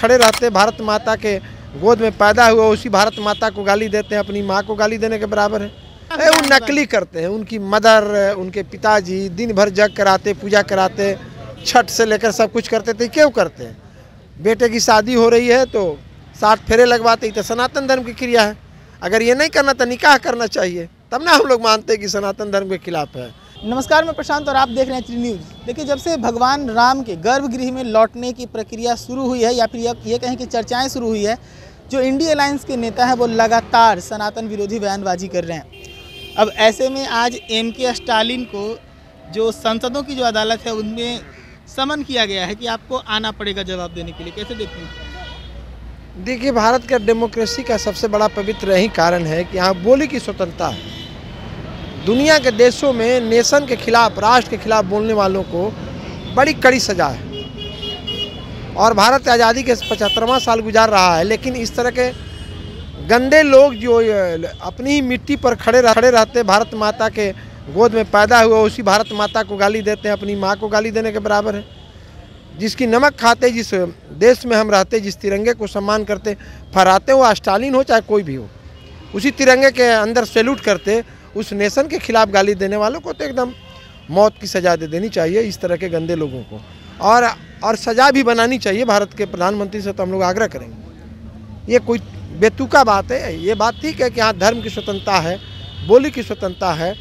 खड़े रहते भारत माता के गोद में पैदा हुआ उसी भारत माता को गाली देते हैं, अपनी माँ को गाली देने के बराबर है। वो नकली करते हैं, उनकी मदर उनके पिताजी दिन भर जग कराते, पूजा कराते, छठ से लेकर सब कुछ करते थे। क्यों करते हैं? बेटे की शादी हो रही है तो 7 फेरे लगवाते, ही तो सनातन धर्म की क्रिया है। अगर ये नहीं करना तो निकाह करना चाहिए, तब ना हम लोग मानते हैं कि सनातन धर्म के खिलाफ है। नमस्कार, मैं प्रशांत और आप देख रहे हैं टी न्यूज़। देखिए, जब से भगवान राम के गर्भगृह में लौटने की प्रक्रिया शुरू हुई है या फिर ये कहें कि चर्चाएं शुरू हुई है, जो इंडिया अलायंस के नेता हैं वो लगातार सनातन विरोधी बयानबाजी कर रहे हैं। अब ऐसे में आज एम.के. स्टालिन को जो संसदों की जो अदालत है उनमें समन किया गया है कि आपको आना पड़ेगा जवाब देने के लिए। कैसे देखते हैं? देखिए, भारत का डेमोक्रेसी का सबसे बड़ा पवित्र यही कारण है कि यहाँ बोली की स्वतंत्रता है। दुनिया के देशों में नेशन के खिलाफ, राष्ट्र के खिलाफ बोलने वालों को बड़ी कड़ी सजा है और भारत आज़ादी के 75वां साल गुजार रहा है, लेकिन इस तरह के गंदे लोग जो अपनी ही मिट्टी पर खड़े रहते भारत माता के गोद में पैदा हुआ उसी भारत माता को गाली देते हैं, अपनी माँ को गाली देने के बराबर है। जिसकी नमक खाते, जिस देश में हम रहते, जिस तिरंगे को सम्मान करते, फहराते, वो स्टालिन हो चाहे कोई भी हो, उसी तिरंगे के अंदर सैल्यूट करते, उस नेशन के खिलाफ गाली देने वालों को तो एकदम मौत की सज़ा दे देनी चाहिए इस तरह के गंदे लोगों को, और सज़ा भी बनानी चाहिए। भारत के प्रधानमंत्री से तो हम लोग आग्रह करेंगे। ये कोई बेतुका बात है? ये बात ठीक है कि यहाँ धर्म की स्वतंत्रता है, बोली की स्वतंत्रता है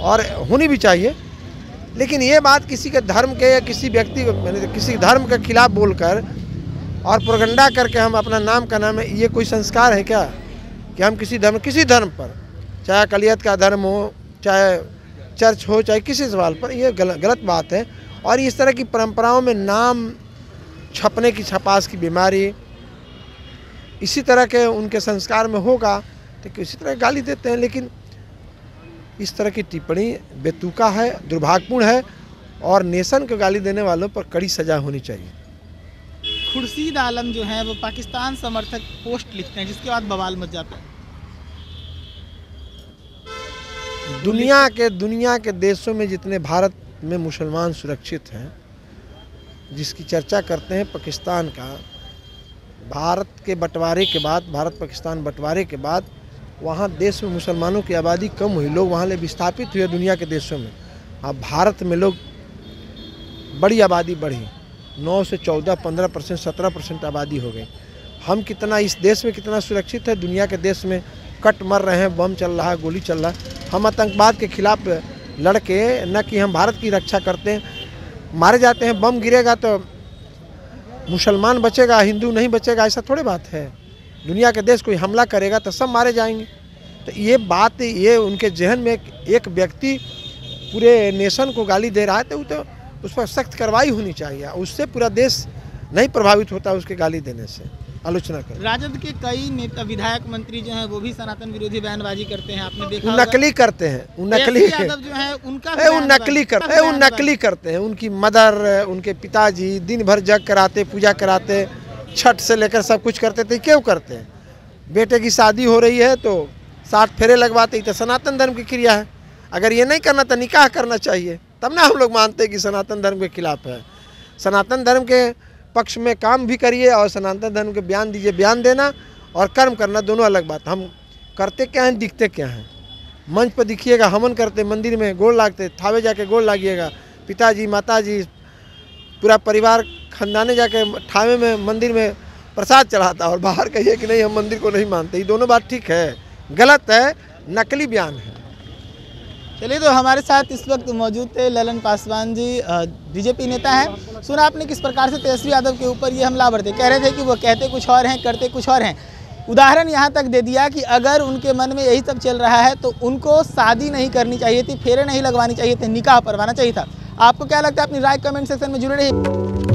और होनी भी चाहिए, लेकिन ये बात किसी के धर्म के या किसी व्यक्ति किसी धर्म के खिलाफ बोलकर और प्रोपगेंडा करके हम अपना नाम का नाम है, ये कोई संस्कार है क्या कि हम किसी धर्म पर, चाहे अक़लियत का धर्म हो, चाहे चर्च हो, चाहे किसी सवाल पर, ये गलत बात है। और इस तरह की परंपराओं में नाम छपने की, छपास की बीमारी इसी तरह के उनके संस्कार में होगा तो किसी तरह गाली देते हैं। लेकिन इस तरह की टिप्पणी बेतुका है, दुर्भाग्यपूर्ण है और नेशन को गाली देने वालों पर कड़ी सज़ा होनी चाहिए। खुर्शीद आलम जो है वो पाकिस्तान समर्थक पोस्ट लिखते हैं, जिसके बाद बवाल मच जाता है। दुनिया के देशों में जितने भारत में मुसलमान सुरक्षित हैं, जिसकी चर्चा करते हैं पाकिस्तान का, भारत के बंटवारे के बाद, भारत पाकिस्तान बंटवारे के बाद वहाँ देश में मुसलमानों की आबादी कम हुई, लोग वहाँ ले विस्थापित हुए दुनिया के देशों में। अब भारत में लोग बड़ी आबादी बढ़ी, 9 से 14, 15%, 17% आबादी हो गई। हम कितना इस देश में कितना सुरक्षित है? दुनिया के देश में कट मर रहे हैं, बम चल रहा है, गोली चल रहा है। हम आतंकवाद के खिलाफ लड़के, न कि हम भारत की रक्षा करते हैं, मारे जाते हैं। बम गिरेगा तो मुसलमान बचेगा, हिंदू नहीं बचेगा, ऐसा थोड़ी बात है। दुनिया के देश कोई हमला करेगा तो सब मारे जाएंगे। तो ये बात, ये उनके जहन में एक व्यक्ति पूरे नेशन को गाली दे रहा है तो उस पर सख्त कार्रवाई होनी चाहिए। उससे पूरा देश नहीं प्रभावित होता उसके गाली देने से, आलोचना कर। राजद के कई नेता, विधायक, मंत्री जो हैं वो भी सनातन विरोधी बयानबाजी करते हैं, आपने देखा। नकली करते हैं, नकली यादव जो है उनका नकली करते हैं। उनकी मदर उनके पिताजी दिन भर जग कराते, पूजा कराते, छठ से लेकर सब कुछ करते थे। क्यों करते हैं? बेटे की शादी हो रही है तो 7 फेरे लगवाते, ही तो सनातन धर्म की क्रिया है। अगर ये नहीं करना तो निकाह करना चाहिए, तब ना हम लोग मानते हैं कि सनातन धर्म के खिलाफ है। सनातन धर्म के पक्ष में काम भी करिए और सनातन धर्म के बयान दीजिए। बयान देना और कर्म करना दोनों अलग बात। हम करते क्या हैं, दिखते क्या हैं? मंच पर दिखिएगा, हवन करते, मंदिर में गोड़ लागते, थावे जाके गोड़ लागिएगा, पिताजी माताजी पूरा परिवार खानदाने जाके ठावे में मंदिर में प्रसाद चढ़ाता, और बाहर कहिए कि नहीं हम मंदिर को नहीं मानते। ये दोनों बात ठीक है, गलत है, नकली बयान है। चलिए, तो हमारे साथ इस वक्त मौजूद थे ललन पासवान जी, बीजेपी नेता हैं। सुना आपने किस प्रकार से तेजस्वी यादव के ऊपर ये हमला भरते, कह रहे थे कि वो कहते कुछ और हैं, करते कुछ और हैं। उदाहरण यहाँ तक दे दिया कि अगर उनके मन में यही सब चल रहा है तो उनको शादी नहीं करनी चाहिए थी, फेरे नहीं लगवानी चाहिए थे, निकाह पढ़वाना चाहिए था। आपको क्या लगता है? अपनी राय कमेंट सेक्शन में जरूर रही।